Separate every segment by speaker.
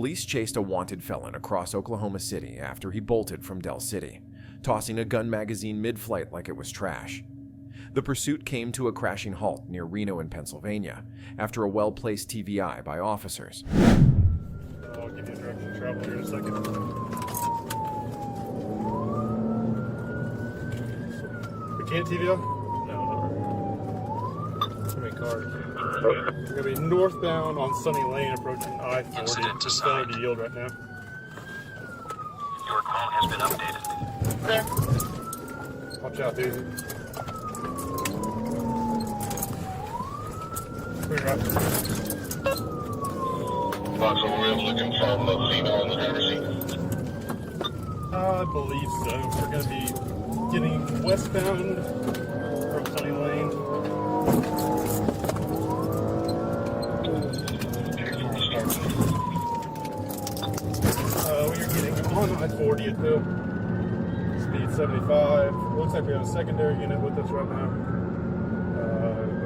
Speaker 1: Police chased a wanted felon across Oklahoma City after he bolted from Del City, tossing a gun magazine mid-flight like it was trash. The pursuit came to a crashing halt near Reno in Pennsylvania after a well-placed TVI by officers.
Speaker 2: I'll give you a direction of travel here in a second. We can't TVI? No. Too many cars. We're going to be northbound on Sunny Lane approaching I-40.
Speaker 3: Incident to
Speaker 2: Failure
Speaker 3: site.
Speaker 2: to yield right now.
Speaker 3: Your call has been updated.
Speaker 2: Watch out, dude. Clear up.
Speaker 4: Fox, are we able to confirm the female in the driver's seat?
Speaker 2: I believe so. We're going to be getting westbound from Sunny Lane. We are getting on I-40 though. Speed 75. Looks like we have a secondary unit with us right now.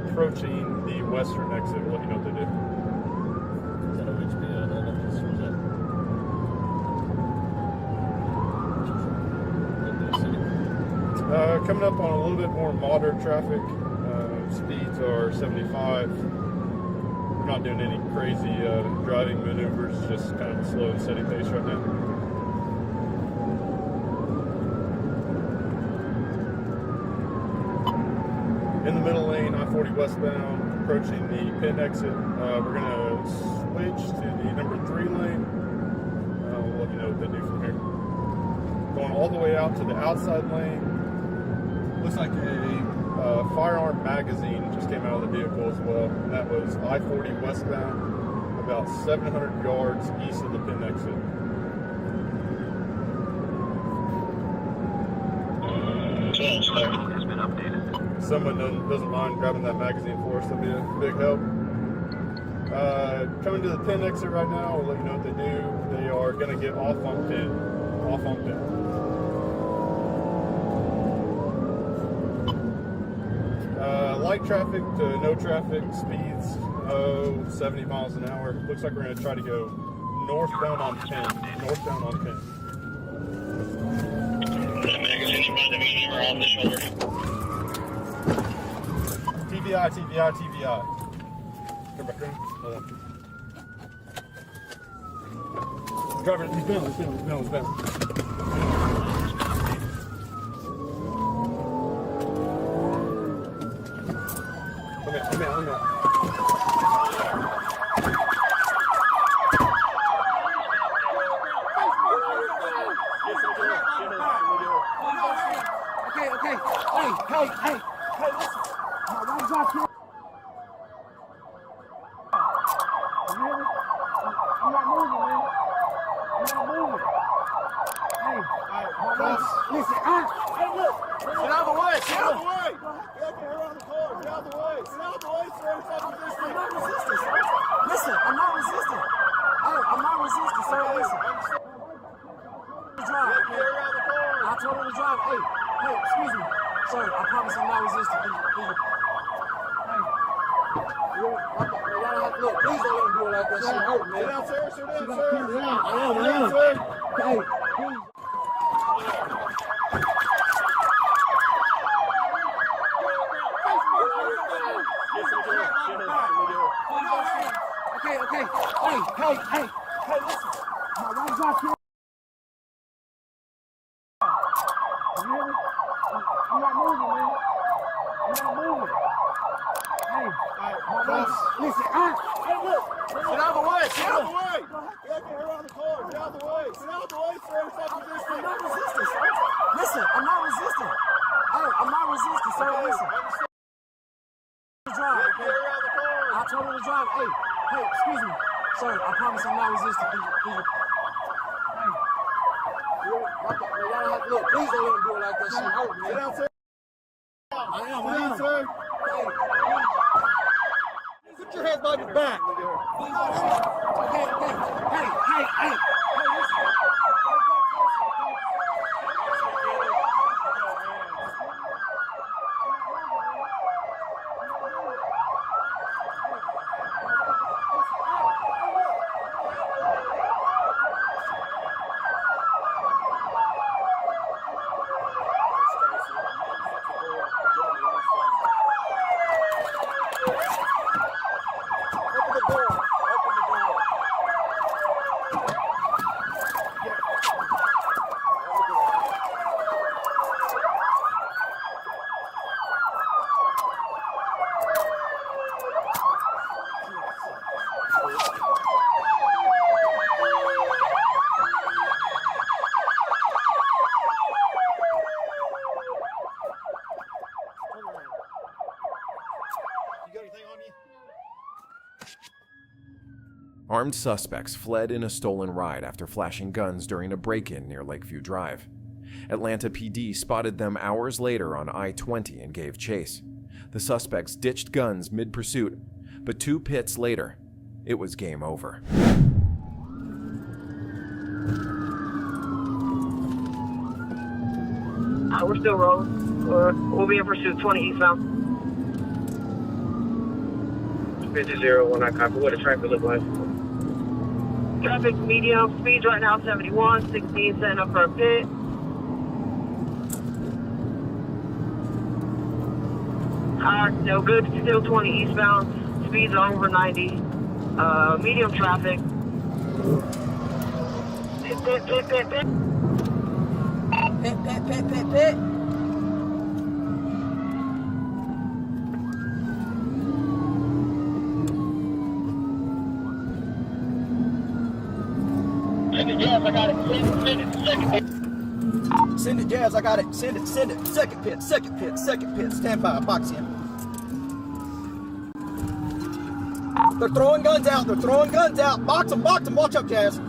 Speaker 2: Approaching the western exit. We'll let you know what they do.
Speaker 5: Is that OHP? I don't know if this was that.
Speaker 2: Coming up on a little bit more moderate traffic. Speeds are 75. We're not doing any crazy driving maneuvers, just kind of a slow and steady pace right now. In the middle lane, I-40 westbound, approaching the pin exit. We're going to switch to the number 3 lane. We'll let you know what they do from here. Going all the way out to the outside lane. Looks like a firearm magazine just came out of the vehicle as well. And that was I-40 westbound, about 700 yards east of the pin exit.
Speaker 3: Your call has been updated.
Speaker 2: Someone doesn't mind grabbing that magazine for us, that'd be a big help. Coming to the pin exit right now, we'll let you know what they do. They are going to get off on pin. Off on pin. Light traffic to no traffic, speeds 70 miles an hour. Looks like we're going to try to go northbound on pin. Northbound on pin.
Speaker 4: That magazine in front of me or on the shoulder?
Speaker 2: TVI. Turn back around. Hold on. Driver, he's bound. Let me out.
Speaker 6: Okay. Hey, listen. Why you drop here? You hear me? I'm not moving, man. I'm not moving. Hey, listen, hey, look.
Speaker 2: Get out of the way! Get out of the way! Get around the car! Get out of the way! Get out of the way, sir!
Speaker 6: I'm not resisting, sir. Listen, I'm not resisting. Hey, I'm not resisting, sir. Listen. Drive.
Speaker 2: Get around the car!
Speaker 6: I told him to drive. Hey, excuse me. Sir, I promise I'm not resisting. Please. Hey. Look, please don't let him do it like that. Shit hurt, man.
Speaker 2: Sit down, sir! Sit down, sir!
Speaker 6: I am. Hey, please. Okay. Hey, listen. Why you drop here? You hear me? I'm not moving, man. I'm not moving. Hey, listen, hey, look.
Speaker 2: Get out of the way! Get out of the way! Get around the car! Get out of the way! Get out of the way, sir!
Speaker 6: I'm not resisting, sir. Listen, I'm not resisting. Hey, I'm not resisting, sir. Listen. Drive.
Speaker 2: Get around the car!
Speaker 6: I told him to drive. Hey, excuse me. Sir, I promise I'm not resisting. Please. Hey. Look, please don't let him do it like that. Shit hurt, man.
Speaker 2: Sit down, sir!
Speaker 6: I am.
Speaker 2: Sir!
Speaker 6: Hey.
Speaker 2: Put your hands behind your back!
Speaker 6: Okay. Hey, listen.
Speaker 1: Armed suspects fled in a stolen ride after flashing guns during a break-in near Lakeview Drive. Atlanta PD spotted them hours later on I-20 and gave chase. The suspects ditched guns mid-pursuit, but 2 pits later, it was game over.
Speaker 7: We're still rolling. We'll be in pursuit 20 eastbound. 50-1, I copy. What does traffic look like? Traffic medium, speeds right now 71, 16 setting up for a pit. No good, still 20 eastbound, speeds are over 90. Medium traffic. Pit. Pit.
Speaker 4: Send it, Jazz, I got it. Send it. Second pit.
Speaker 8: Send it, Jazz, I got it. Send it. Second pit. Stand by, box in. They're throwing guns out. Box them. Watch out, Jazz.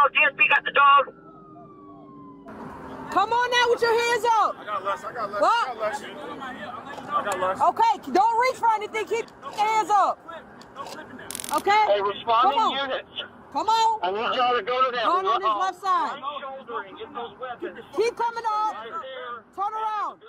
Speaker 7: DSP got the dog. Come on now with your hands up.
Speaker 2: I got less.
Speaker 7: Okay, don't reach for anything. Keep your hands up. Okay?
Speaker 4: Hey, responding units.
Speaker 7: Come on.
Speaker 4: I need y'all to go to that.
Speaker 7: Going on this left side.
Speaker 4: Right shoulder and get those weapons.
Speaker 7: Keep coming up.
Speaker 4: Right there.
Speaker 7: Turn around.